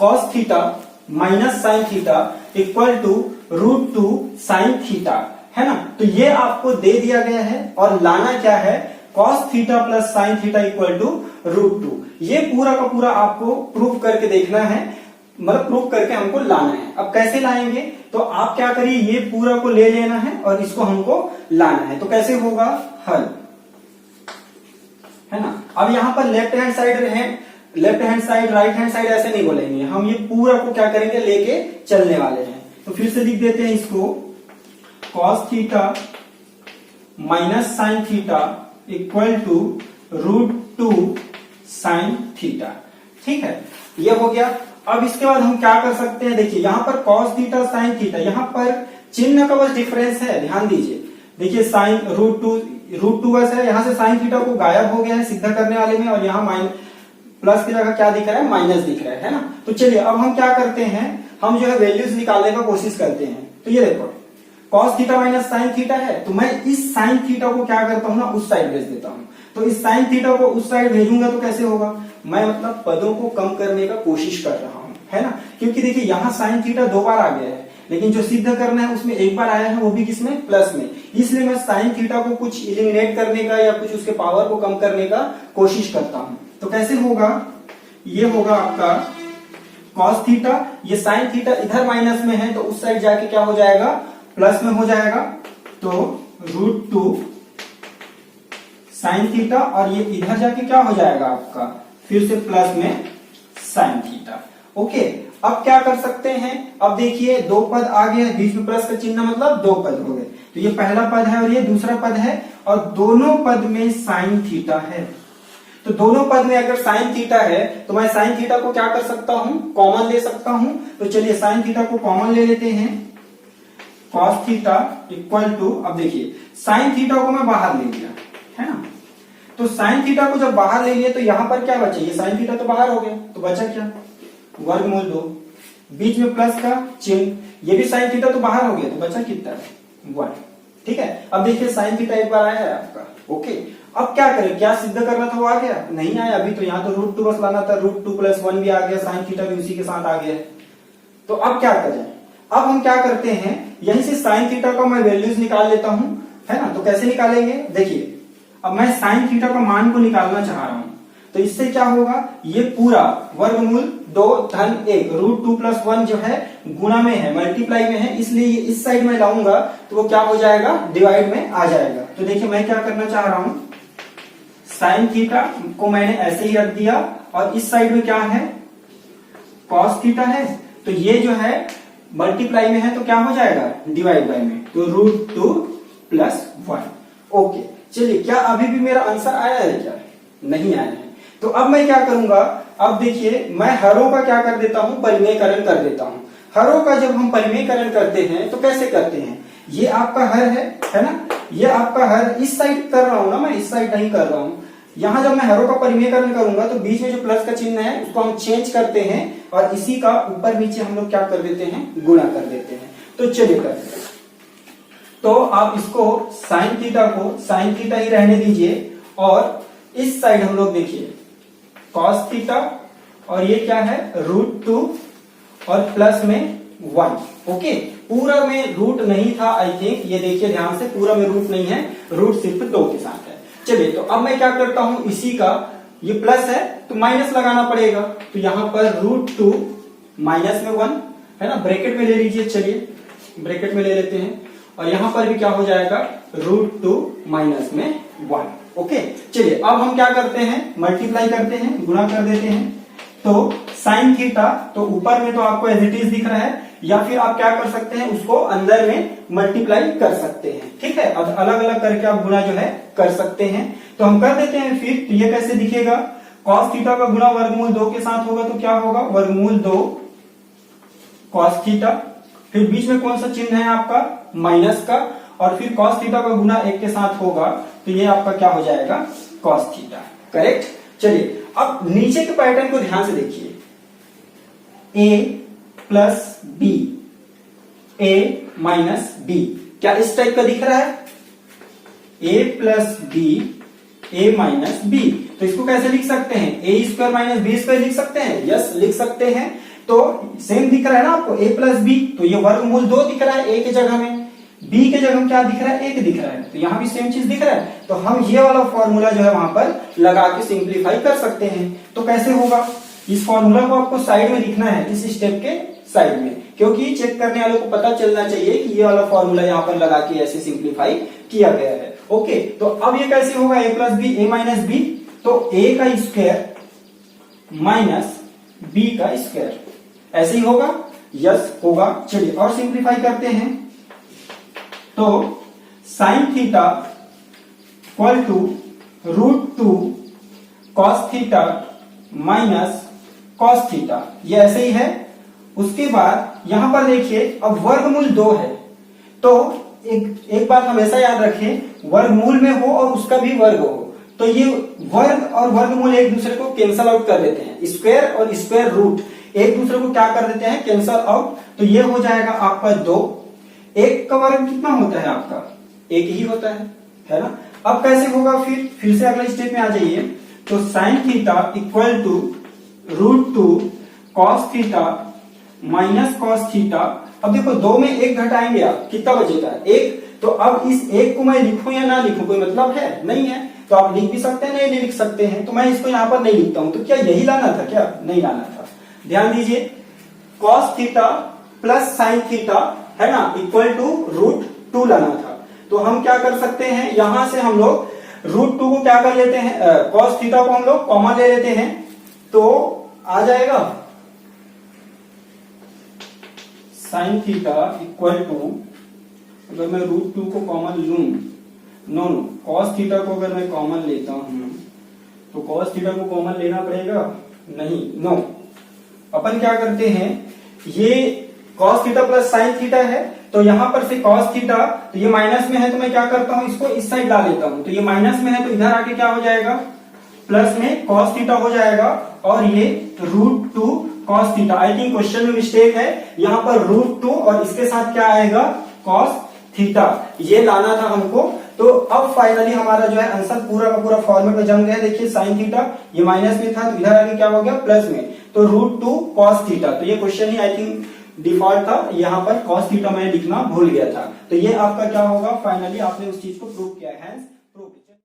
Cos theta minus sine theta equal to √2 sine theta, है ना। तो ये आपको दे दिया गया है और लाना क्या है, cos theta plus sine theta equal to √2। ये पूरा का पूरा आपको प्रूफ करके देखना है, मतलब प्रूफ करके हमको लाना है। अब कैसे लाएंगे, तो आप क्या करिए, ये पूरा को ले लेना है और इसको हमको लाना है। तो कैसे होगा, हल, है ना। अब यहां पर लेफ्ट हैंड साइड है, left hand side right hand side ऐसे नहीं बोलेंगे, हम ये पूरा को क्या करेंगे, लेके चलने वाले हैं। तो फिर से लिख देते हैं इसको, cos theta minus sine theta equal to √2 sine theta. ठीक है, ये हो गया। अब इसके बाद हम क्या कर सकते हैं, देखिए यहां पर कॉस थीटा साइन थीटा, यहां पर चिन्ह का बस डिफरेंस है, ध्यान दीजिए। देखिए साइन √2 बस है, यहां से साइन थीटा को गायब हो गया है सिद्ध करने वाले में, और यहाँ प्लस की जगह क्या दिख रहा है, माइनस दिख रहा है ना। तो चलिए अब हम क्या करते हैं, हम जो है वैल्यूज निकालने का कोशिश करते हैं। तो ये देखो cos theta minus sine theta है, तो मैं इस साइन थीटा को क्या करता हूं ना, उस साइड भेज देता हूं। तो इस साइन थीटा को उस साइड भेजूंगा तो कैसे होगा, मैं मतलब पदों को कम करने का कोशिश कर रहा हूं, है ना। क्योंकि देखिए यहाँ साइन थीटा 2 बार आ गया है, लेकिन जो सिद्ध करना है उसमें 1 बार आया है, वो भी किसमें, प्लस में। इसलिए मैं साइन थीटा को कुछ इलिमिनेट करने का या कुछ उसके पावर को कम करने का कोशिश करता हूं। तो कैसे होगा, ये होगा आपका कॉस थीटा, ये साइन थीटा इधर माइनस में है तो उस साइड जाके क्या हो जाएगा, प्लस में हो जाएगा। तो √2 साइन थीटा, और ये इधर जाके क्या हो जाएगा आपका, फिर से प्लस में साइन थीटा। ओके, अब क्या कर सकते हैं, अब देखिए 2 पद आ गए, बीच में प्लस का चिन्ह मतलब 2 पद हो गए। तो ये पहला पद है और ये दूसरा पद है, और दोनों पद में साइन थीटा है। तो दोनों पद में अगर साइन थीटा है तो मैं साइन थीटा को क्या कर सकता हूं, कॉमन ले सकता हूं। तो चलिए साइन थीटा को कॉमन ले लेते हैं, कॉस थीटा इक्वल टू, अब देखिए साइन थीटा को मैं बाहर ले लिया, है ना। तो साइन थीटा को जब बाहर ले लिए तो यहां पर क्या बचे, ये साइन थीटा तो बाहर हो गया, तो बचा क्या, वर्गमूल 2, बीच में प्लस का चिन्ह, ये भी साइन थीटा तो बाहर हो गया, तो बचा कितना, 1। ठीक है, अब देखिए साइन थीटा एक बार आया है आपका। ओके, अब क्या करें, क्या सिद्ध करना था, वो आ गया, नहीं आया अभी, तो यहाँ तो √2 बस लाना था, √2 + 1 भी आ गया, साइन थीटा भी उसी के साथ आ गया। तो अब क्या करें, अब हम क्या करते हैं, यहीं से साइन थीटा का मैं वैल्यूज निकाल लेता हूं, है ना। तो कैसे निकालेंगे, देखिए अब मैं साइन थीटा का मान को निकालना चाह रहा हूं, तो इससे क्या होगा, ये पूरा वर्गमूल 2 धन 1, √2 + 1 जो है गुणा में है, मल्टीप्लाई में है, इसलिए ये इस साइड में लाऊंगा तो वो क्या हो जाएगा, डिवाइड में आ जाएगा। तो देखिए मैं क्या करना चाह रहा हूं, साइन थीटा को मैंने ऐसे ही रख दिया, और इस साइड में क्या है, कॉस थीटा है, तो ये जो है मल्टीप्लाई में है तो क्या हो जाएगा, डिवाइड बाय में, तो √2 + 1। ओके, चलिए क्या अभी भी मेरा आंसर आया है क्या, नहीं आया है। तो अब मैं क्या करूंगा, अब देखिए मैं हरों का क्या कर देता हूं, परिमेयकरण कर देता हूं। हरों का जब हम परिमेयकरण करते हैं तो कैसे करते हैं, ये आपका हर है ना, ये आपका हर, इस साइड कर रहा हूं ना मैं, इस साइड नहीं कर रहा हूं। यहां जब मैं हरों का परिमेयकरण करूंगा तो बीच में जो प्लस का चिन्ह है उसको हम चेंज करते हैं, और इसी का ऊपर नीचे हम लोग क्या कर देते हैं, गुणा कर देते हैं। तो चलिए करते हैं। तो आप इसको साइन थीटा को साइन थीटा ही रहने दीजिए, और इस साइड हम लोग देखिए कॉस थीटा, और ये क्या है, √2 और प्लस में 1। ओके, पूरा में रूट नहीं था आई थिंक, ये देखिए ध्यान से, पूरा में रूट नहीं है, रूट सिर्फ 2 के साथ है। चलिए तो अब मैं क्या करता हूं, इसी का ये प्लस है तो माइनस लगाना पड़ेगा, तो यहां पर √2 माइनस में 1 है ना, ब्रैकेट में ले लीजिए, चलिए ब्रैकेट में ले लेते हैं, और यहां पर भी क्या हो जाएगा, √2 माइनस में 1। ओके, चलिए अब हम क्या करते हैं, मल्टीप्लाई करते हैं, गुणा कर देते हैं। तो साइन थीटा तो ऊपर में तो आपको एज इट इज दिख रहा है, या फिर आप क्या कर सकते हैं, उसको अंदर में मल्टीप्लाई कर सकते हैं। ठीक है, अब अलग अलग करके आप गुणा जो है कर सकते हैं। तो हम कर देते हैं फिर, तो ये कैसे दिखेगा, कॉस थीटा का गुणा वर्गमूल 2 के साथ होगा, तो क्या होगा, वर्गमूल 2 कॉस थीटा, फिर बीच में कौन सा चिन्ह है आपका, माइनस का, और फिर कॉस थीटा का गुणा 1 के साथ होगा, तो ये आपका क्या हो जाएगा, कॉस थीटा। करेक्ट। चलिए अब नीचे के पैटर्न को ध्यान से देखिए, a + b, a - b, क्या इस टाइप का दिख रहा है, a + b, a - b। तो इसको कैसे लिख सकते हैं, a² - b² लिख सकते हैं, यस लिख सकते हैं। तो सेम दिख रहा है ना आपको a प्लस बी, तो ये वर्गमूल 2 दिख रहा है a के जगह में, b के जगह में क्या दिख रहा है 1 दिख रहा है, तो यहाँ भी सेम चीज दिख रहा है। तो हम ये वाला फॉर्मूला जो है वहां पर लगा के सिंप्लीफाई कर सकते हैं। तो कैसे होगा, इस फॉर्मूला को आपको साइड में लिखना है, इस स्टेप के साइड में, क्योंकि चेक करने वाले को पता चलना चाहिए कि ये वाला फॉर्मूला यहाँ पर लगा के ऐसे सिंप्लीफाई किया गया है। ओके, तो अब ये कैसे होगा, a plus B A minus B, तो a का स्क्वायर माइनस b का स्क्वायर, ऐसे ही होगा, यस होगा। चलिए और सिंप्लीफाई करते हैं, तो sine theta equal to √2 cos theta minus cos theta, ये ऐसे ही है। उसके बाद यहां पर देखिए अब वर्गमूल 2 है, तो एक बात हमेशा याद रखें, वर्गमूल में हो और उसका भी वर्ग हो, तो ये वर्ग और वर्गमूल एक दूसरे को कैंसल आउट कर देते हैं, स्क्वायर और स्क्वायर रूट एक दूसरे को क्या कर देते हैं, कैंसल आउट। तो ये हो जाएगा आपका 2, 1 का वर्ग कितना होता है आपका 1 ही होता है ना। अब कैसे होगा, फिर से अगले स्टेप में आ जाइए, तो sine theta equal to √2 cos theta minus cos theta. अब देखो 2 में 1 घटाएंगे आप, कितना बचेगा 1, तो अब इस 1 को मैं लिखूं या ना लिखूं कोई मतलब है नहीं है, तो आप लिख भी सकते हैं नहीं लिख सकते हैं, तो मैं इसको यहाँ पर नहीं लिखता हूं। तो क्या यही लाना था, क्या नहीं लाना था, ध्यान दीजिए, cos theta plus sine theta है ना इक्वल टू √2 लाना था। तो हम क्या कर सकते हैं, यहां से हम लोग √2 को क्या कर लेते हैं, कॉस थीटा को हम लोग कॉमन ले लेते हैं, तो आ जाएगा साइन थीटा इक्वल टू, अगर मैं √2 को कॉमन लूं, नो कॉस थीटा को अगर मैं कॉमन लेता हूं तो कॉस थीटा को कॉमन लेना पड़ेगा, नहीं नो, अपन क्या करते हैं, ये cos theta plus sine theta है, तो यहां पर से कॉस थीटा, तो ये माइनस में है तो मैं क्या करता हूं, इसको इस साइड ला लेता हूं, तो ये माइनस में है तो इधर आके क्या हो जाएगा, प्लस में कॉस थीटा हो जाएगा, और ये √2 cos theta. I think question में मिस्टेक है, यहां पर √2 और इसके साथ क्या आएगा कॉस थीटा, ये लाना था हमको। तो अब फाइनली हमारा जो है आंसर पूरा का पूरा फॉर्मेट में जम गया। देखिए साइन थीटा ये माइनस में था, तो इधर आगे क्या हो गया प्लस में, तो √2 कॉस थीटा। तो ये question he I think default था, यहाँ पर कॉस थीटा मैं लिखना भूल गया था। तो ये आपका क्या होगा, फाइनली आपने उस चीज को प्रूव किया है, प्रूव